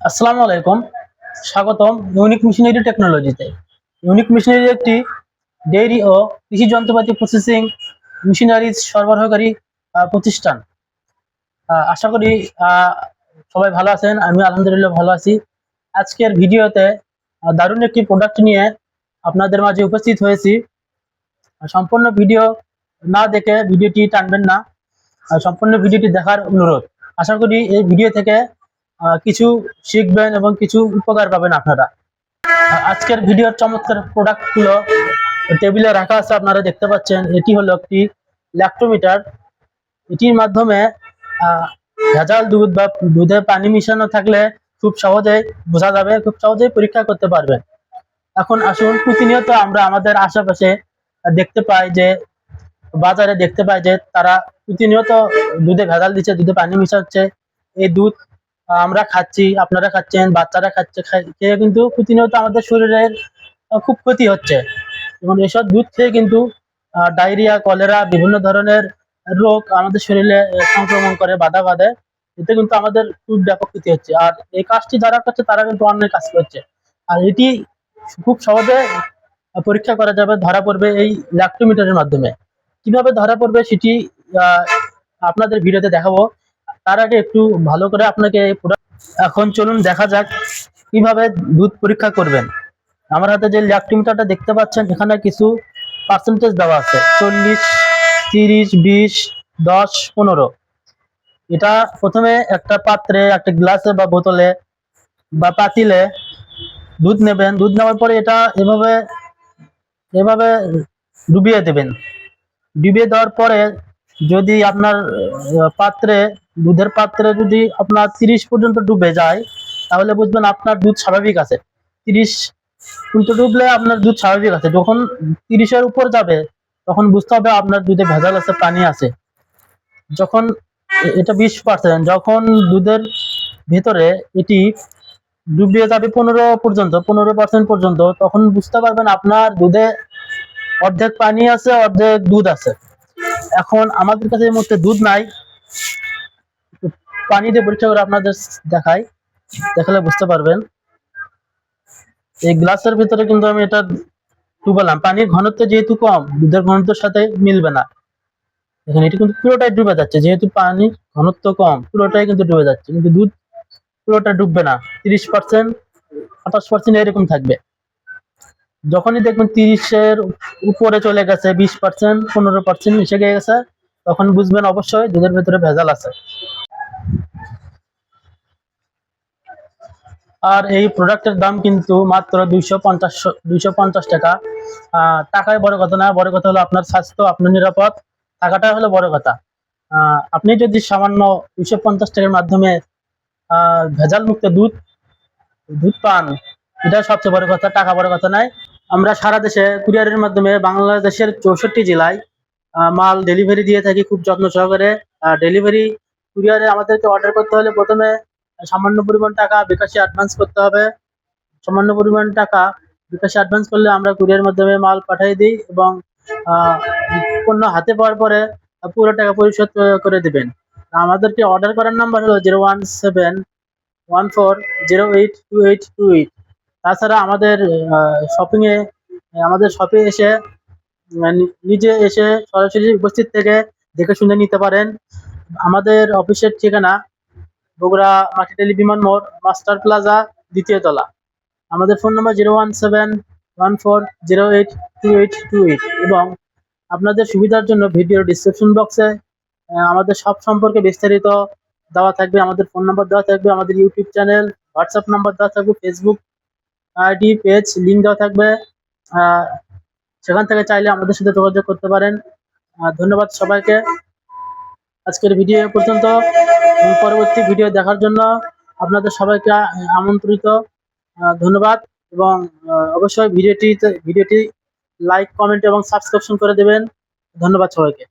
আসসালামু আলাইকুম, স্বাগতম ইউনিক মেশিনারি টেকনোলজিতে। ইউনিক মেশিনারি একটি ডেইরি ও কৃষি যন্ত্রপাতি প্রসেসিং মেশিনারিজ সরবরাহকারী প্রতিষ্ঠান। আশা করি সবাই ভালো আছেন। আমি আলহামদুলিল্লাহ ভালো আছি। আজকের ভিডিওতে দারুণ একটি প্রোডাক্ট নিয়ে আপনাদের মাঝে উপস্থিত হয়েছি। সম্পূর্ণ ভিডিও না দেখে ভিডিওটি টানবেন না, সম্পূর্ণ ভিডিওটি দেখার অনুরোধ। আশা করি এই ভিডিও থেকে কিছু শিখবেন এবং কিছু উপকার পাবেন আপনারা। আজকের ভিডিওর চমৎকার প্রোডাক্টগুলো টেবিলে রাখা আছে, আপনারা দেখতে পাচ্ছেন। এটি হলো একটি ল্যাক্টোমিটার। এটির মাধ্যমে ভেজাল দুধ বা দুধে পানি মিশানো থাকলে খুব সহজেই বোঝা যাবে, খুব সহজেই পরীক্ষা করতে পারবেন। এখন আসুন, প্রতিনিয়ত আমরা আমাদের আশেপাশে দেখতে পাই যে বাজারে দেখতে পাই যে তারা প্রতিনিয়ত দুধে ভেজাল দিচ্ছে, দুধে পানি মিশাচ্ছে। এই দুধ আমরা খাচ্ছি, আপনারা খাচ্ছেন, বাচ্চারা খাচ্ছে, খেয়ে কিন্তু প্রতিনিয়ত আমাদের শরীরের খুব ক্ষতি হচ্ছে। এবং এসব দুধ খেয়ে কিন্তু ডায়রিয়া, কলেরা, বিভিন্ন ধরনের রোগ আমাদের শরীরে সংক্রমণ করে, বাধা বাঁধে। এতে কিন্তু আমাদের খুব ব্যাপক ক্ষতি হচ্ছে। আর এই কাজটি যারা করছে তারা কিন্তু অন্যের কাজ করছে। আর এটি খুব সহজে পরীক্ষা করা যাবে, ধরা পড়বে এই ল্যাক্টোমিটারের মাধ্যমে। কিভাবে ধরা পড়বে সেটি আপনাদের ভিডিওতে দেখাবো। তার আগে একটু ভালো করে আপনাকে এখন চলুন দেখা যাক কিভাবে দুধ পরীক্ষা করবেন। আমার হাতে যে ল্যাক্টোমিটারটা দেখতে পাচ্ছেন, এখানে কিছু পার্সেন্টেজ দেওয়া আছে: 40, 30, 20, 10, 15। এটা প্রথমে একটা পাত্রে, একটা গ্লাসে বা বোতলে বা পাতিলে দুধ নেবেন। দুধ নেওয়ার পরে এটা এভাবে এভাবে ডুবিয়ে দেবেন। ডুবিয়ে দেওয়ার পরে যদি আপনার দুধের পাত্রে যদি আপনার 30 পর্যন্ত ডুবে যায়, তাহলে বুঝবেন আপনার দুধ স্বাভাবিক আছে। 30 পর্যন্ত ডুবলে আপনার দুধ স্বাভাবিক আছে। যখন 30-এর উপর যাবে তখন বুঝতে হবে আপনার দুধে ভেজাল আছে, পানি আছে। যখন এটা 20%, যখন দুধের ভেতরে এটি ডুবিয়ে যাবে 15% পর্যন্ত, তখন বুঝতে পারবেন আপনার দুধে অর্ধেক পানি আছে, অর্ধেক দুধ আছে। এখন আমাদের কাছে এই মুহূর্তে দুধ নাই, পানি দিয়ে পরীক্ষা করে আপনাদের দেখালে বুঝতে পারবেন। এই গ্লাসের ভিতরে কিন্তু আমি এটা ডুবালাম। পানির ঘনত্ব যেহেতু কম, দুধের ঘনত্বের সাথে মিলবে না। এখানে এটি কিন্তু পুরোটাই ডুবে যাচ্ছে, যেহেতু পানির ঘনত্ব কম, পুরোটাই কিন্তু ডুবে যাচ্ছে। কিন্তু দুধ পুরোটা ডুববে না, 30%, 28% এরকম থাকবে। যখনই দেখবেন 30-এর উপরে চলে গেছে, 20%, 15% মিশে গেছে, তখন বুঝবেন অবশ্যই দুধের ভেতরে ভেজাল আছে। আর এই প্রোডাক্টের দাম কিন্তু মাত্র 250 টাকা। টাকায় বড় কথা না, বড় কথা হলো আপনার স্বাস্থ্য, আপনার নিরাপদ টাকাটাই হলো বড় কথা। আপনি যদি সামান্য 250 টাকার মাধ্যমে ভেজাল মুক্ত দুধ পান, এটা সবচেয়ে বড় কথা, টাকা বড় কথা নয়। আমরা সারা দেশে কুরিয়ারের মাধ্যমে বাংলাদেশের 64 জেলায় মাল ডেলিভারি দিয়ে থাকি খুব যত্ন সহকারে। ডেলিভারি কুরিয়ারে আমাদেরকে অর্ডার করতে হলে প্রথমে সামান্য পরিমাণ টাকা বিকাশে অ্যাডভান্স করতে হবে। সামান্য পরিমাণ টাকা বিকাশে অ্যাডভান্স করলে আমরা কুরিয়ারের মাধ্যমে মাল পাঠিয়ে দিই এবং পণ্য হাতে পাওয়ার পরে পুরো টাকা পরিশোধ করে দেবেন। আমাদেরকে অর্ডার করার নাম্বার হলো 01714082828। তাছাড়া আমাদের শপে এসে নিজে এসে সরাসরি উপস্থিত থেকে দেখে শুনে নিতে পারেন। আমাদের অফিসের ঠিকানা বগুড়া মাটিডেলি বিমান মোড়, মাস্টার প্লাজা, 2য় তলা। আমাদের ফোন নম্বর 01714082828। এবং আপনাদের সুবিধার জন্য ভিডিও ডিসক্রিপশন বক্সে আমাদের সব সম্পর্কে বিস্তারিত দেওয়া থাকবে। আমাদের ফোন নাম্বার দেওয়া থাকবে, আমাদের ইউটিউব চ্যানেল, হোয়াটসঅ্যাপ নাম্বার দেওয়া থাকবে, ফেসবুক আইডি পেজ লিঙ্ক দেওয়া থাকবে। সেখান থেকে চাইলে আমাদের সাথে যোগাযোগ করতে পারেন। ধন্যবাদ সবাইকে আজকের ভিডিও পর্যন্ত। পরবর্তী ভিডিও দেখার জন্য আপনাদের সবাইকে আমন্ত্রিত। ধন্যবাদ। এবং অবশ্যই ভিডিওটি লাইক, কমেন্ট এবং সাবস্ক্রিপশন করে দেবেন। ধন্যবাদ সবাইকে।